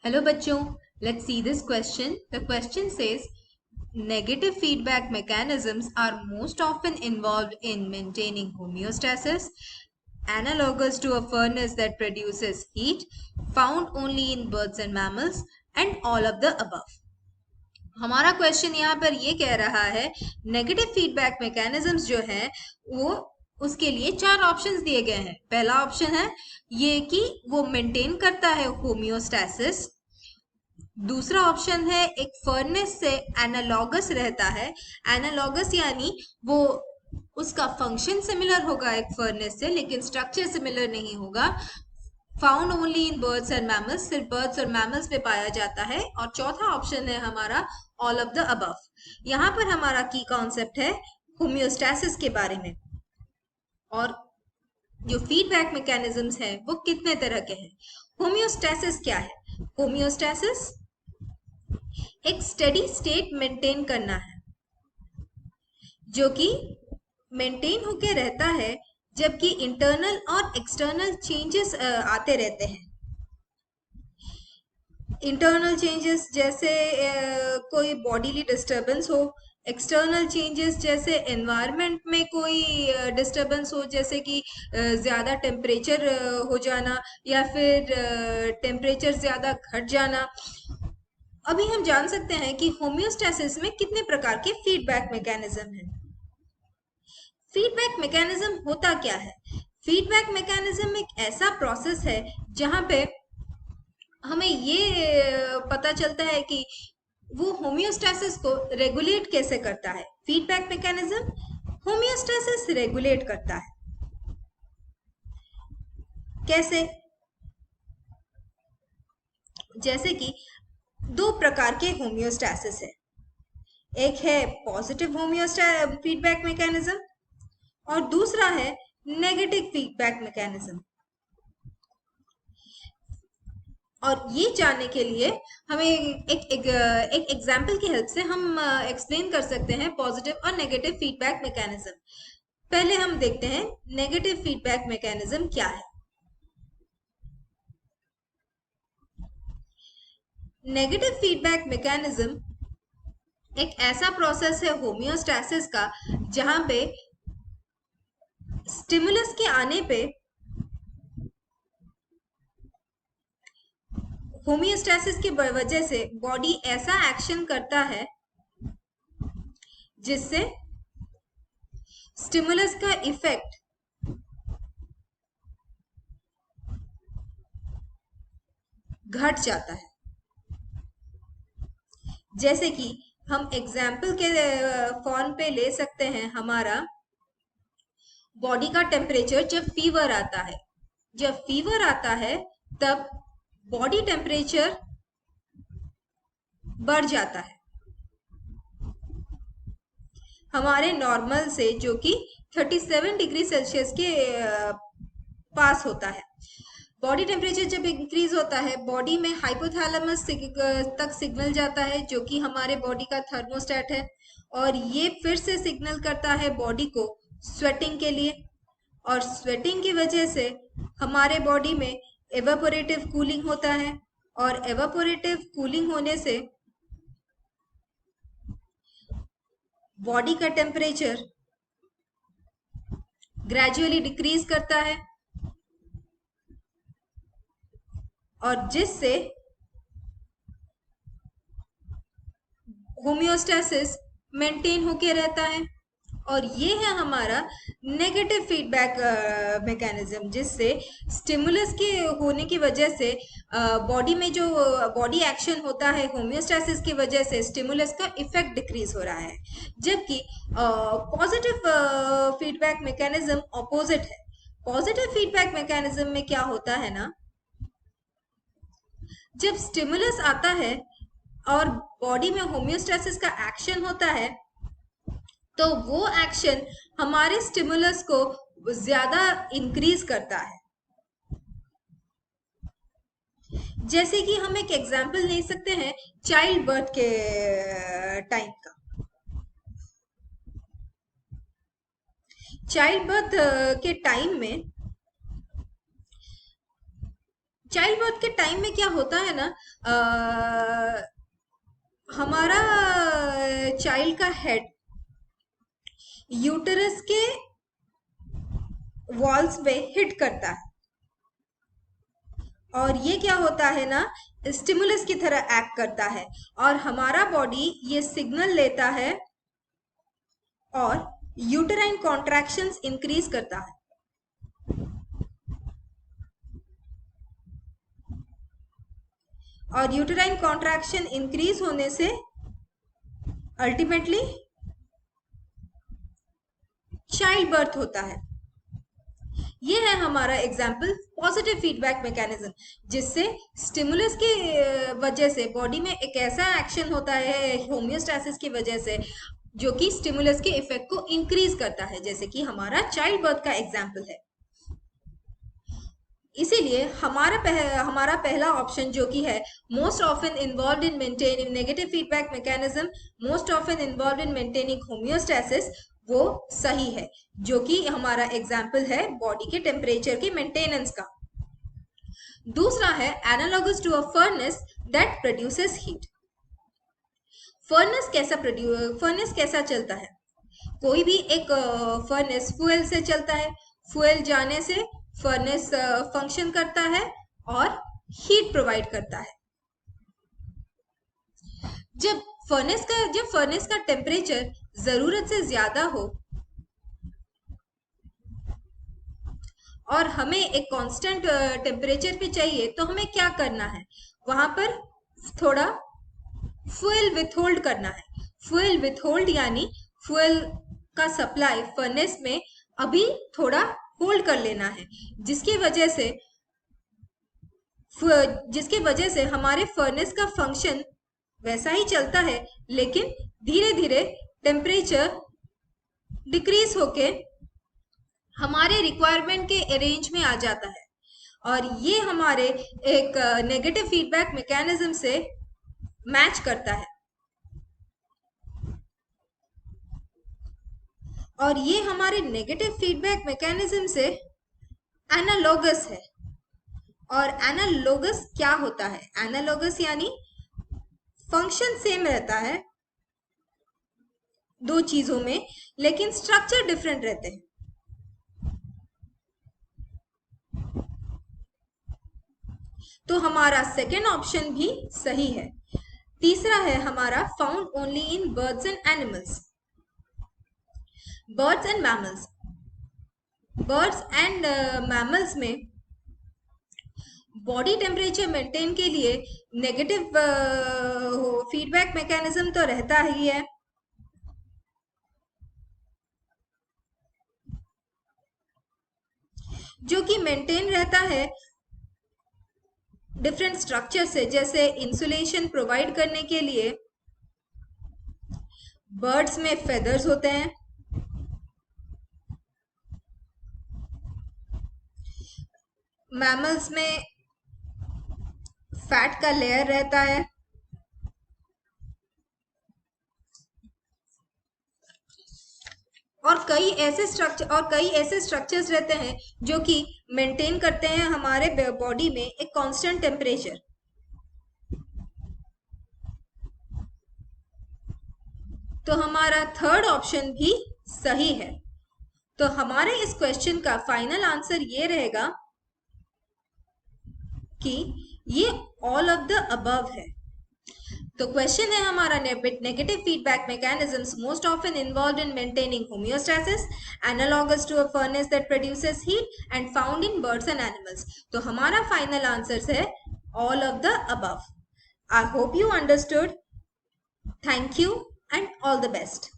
Hello बच्चों, let's see this question. The question says negative feedback mechanisms are most often involved in maintaining homeostasis, analogous to a furnace that produces heat, found only in birds and mammals, and all of the above. हमारा question यहाँ पर ये कह रहा है negative feedback mechanisms जो है वो उसके लिए चार ऑप्शंस दिए गए हैं। पहला ऑप्शन है ये कि वो मेंटेन करता है होमियोस्टैसिस। दूसरा ऑप्शन है एक फर्नेस से एनालॉगस रहता है। एनालॉगस यानी वो उसका फंक्शन सिमिलर होगा एक फर्नेस से, लेकिन स्ट्रक्चर सिमिलर नहीं होगा। Found only in birds and mammals, सिर्फ बर्ड्स और मैमल्स में पाया जाता है। और चौथा ऑप्शन है हमारा ऑल ऑफ द अबव। यहाँ पर हमारा की कॉन्सेप्ट है होमियोस्टैसिस के बारे में, और जो फीडबैक मैकेनिज्म्स है वो कितने तरह के हैं। होमियोस्टैसिस क्या है? होमियोस्टैसिस एक स्टेडी स्टेट मेंटेन करना है, जो कि मेंटेन होके रहता है जबकि इंटरनल और एक्सटर्नल चेंजेस आते रहते हैं। इंटरनल चेंजेस जैसे कोई बॉडीली डिस्टर्बेंस हो, एक्सटर्नल चेंजेस जैसे एनवायरनमेंट में कोई डिस्टर्बेंस हो, जैसे कि ज़्यादा टेम्परेचर हो जाना या फिर टेम्परेचर ज़्यादा घट जाना। अभी हम जान सकते हैं कि होमियोस्टैसिस में कितने प्रकार के फीडबैक मैकेनिज्म हैं। फीडबैक मैकेनिज्म होता क्या है? फीडबैक मैकेनिज्म एक ऐसा प्रोसेस है जहां पे हमें ये पता चलता है कि वो होमियोस्टैसिस को रेगुलेट कैसे करता है। फीडबैक मैकेनिज्म होमियोस्टैसिस रेगुलेट करता है। कैसे? जैसे कि दो प्रकार के होमियोस्टैसिस है। एक है पॉजिटिव फीडबैक मैकेनिज्म और दूसरा है नेगेटिव फीडबैक मैकेनिज्म। और ये जानने के लिए हमें एक एग्जाम्पल की हेल्प से हम एक्सप्लेन कर सकते हैं पॉजिटिव और नेगेटिव फीडबैक मैकेनिज्म। पहले हम देखते हैं नेगेटिव फीडबैक मैकेनिज्म क्या है। नेगेटिव फीडबैक मैकेनिज्म एक ऐसा प्रोसेस है होमियोस्टैसिस का जहां पे स्टिमुलस के आने पे होमियोस्टैसिस की वजह से बॉडी ऐसा एक्शन करता है जिससे स्टिमुलस का इफेक्ट घट जाता है। जैसे कि हम एग्जाम्पल के फॉर्म पे ले सकते हैं हमारा बॉडी का टेम्परेचर। जब फीवर आता है तब बॉडी टेम्परेचर बढ़ जाता है हमारे नॉर्मल से, जो कि 37 डिग्री सेल्सियस के पास होता है। बॉडी टेम्परेचर जब इंक्रीज होता है बॉडी में हाइपोथैलेमस तक सिग्नल जाता है, जो कि हमारे बॉडी का थर्मोस्टेट है, और ये फिर से सिग्नल करता है बॉडी को स्वेटिंग के लिए। और स्वेटिंग की वजह से हमारे बॉडी में एवापोरेटिव कूलिंग होता है, और एवापोरेटिव कूलिंग होने से बॉडी का टेम्परेचर ग्रेजुअली डिक्रीज करता है, और जिससे होमियोस्टैसिस मेंटेन होके रहता है। और ये है हमारा नेगेटिव फीडबैक मैकेनिज्म, जिससे स्टिमुलस के होने की वजह से बॉडी में जो बॉडी एक्शन होता है होमियोस्टैसिस की वजह से स्टिमुलस का इफेक्ट डिक्रीज हो रहा है। जबकि पॉजिटिव फीडबैक मैकेनिज्म ऑपोजिट है। पॉजिटिव फीडबैक मैकेनिज्म में क्या होता है ना, जब स्टिमुलस आता है और बॉडी में होमियोस्टैसिस का एक्शन होता है तो वो एक्शन हमारे स्टिमुलस को ज्यादा इंक्रीज करता है। जैसे कि हम एक एग्जांपल ले सकते हैं चाइल्ड बर्थ के टाइम का। चाइल्ड बर्थ के टाइम में चाइल्ड बर्थ के टाइम में क्या होता है ना, हमारा चाइल्ड का हेड यूटरस के वॉल्स पे हिट करता है, और ये क्या होता है ना, स्टिमुलस की तरह एक्ट करता है, और हमारा बॉडी ये सिग्नल लेता है और यूटराइन कॉन्ट्रैक्शंस इंक्रीज करता है। और यूटराइन कॉन्ट्रैक्शन इंक्रीज होने से अल्टीमेटली चाइल्ड बर्थ होता है। ये है हमारा एग्जाम्पल पॉजिटिव फीडबैक मैकेनिज्म, जिससे स्टिमुलस की वजह से बॉडी में एक ऐसा एक्शन होता है होम्योस्टैसिस की वजह से, जो कि स्टिमुलस के इफेक्ट को इंक्रीज करता है, जैसे कि हमारा चाइल्ड बर्थ का एग्जाम्पल है। इसीलिए हमारा पहला ऑप्शन जो कि है most often involve in maintaining negative feedback mechanism, most often involve in maintaining homeostasis, वो सही है, जो कि हमारा एग्जाम्पल है बॉडी के टेम्परेचर के मेंटेनेंस का। दूसरा है analogous to a furnace that produces heat. Furnace कैसा चलता है? कोई भी एक फर्नेस फ्यूल से चलता है, फ्यूल जाने से फर्नेस फंक्शन करता है और हीट प्रोवाइड करता है। जब फर्नेस का टेम्परेचर जरूरत से ज्यादा हो और हमें एक कांस्टेंट टेम्परेचर पे चाहिए, तो हमें क्या करना है, वहां पर थोड़ा फ्यूल विथहोल्ड करना है। फ्यूल विथहोल्ड यानी फ्यूल का सप्लाई फर्नेस में अभी थोड़ा होल्ड कर लेना है, जिसकी वजह से हमारे फर्नेस का फंक्शन वैसा ही चलता है, लेकिन धीरे धीरे टेम्परेचर डिक्रीज होके हमारे रिक्वायरमेंट के रेंज में आ जाता है, और ये हमारे एक नेगेटिव फीडबैक मैकेनिज्म से मैच करता है, और ये हमारे नेगेटिव फीडबैक मैकेनिज्म से एनालॉगस है। और एनालॉगस क्या होता है? एनालॉगस यानी फंक्शन सेम रहता है दो चीजों में, लेकिन स्ट्रक्चर डिफरेंट रहते हैं। तो हमारा सेकेंड ऑप्शन भी सही है। तीसरा है हमारा found only in birds and animals. Birds and mammals में बॉडी टेम्परेचर मेंटेन के लिए नेगेटिव फीडबैक मैकेनिज्म तो रहता ही है, जो कि मेंटेन रहता है डिफरेंट स्ट्रक्चर से। जैसे इंसुलेशन प्रोवाइड करने के लिए बर्ड्स में फेदर्स होते हैं, मैमल्स में फैट का लेयर रहता है, और कई ऐसे स्ट्रक्चर्स रहते हैं जो कि मेंटेन करते हैं हमारे बॉडी में एक कांस्टेंट टेम्परेचर। तो हमारा थर्ड ऑप्शन भी सही है। तो हमारे इस क्वेश्चन का फाइनल आंसर ये रहेगा कि ये ऑल ऑफ द अबव है। तो क्वेश्चन है हमारा negative feedback mechanisms most often involved in maintaining homeostasis, analogous to a furnace that produces heat and found in birds and animals. तो हमारा फाइनल आंसर है all of the above. I hope you understood. Thank you and all the best.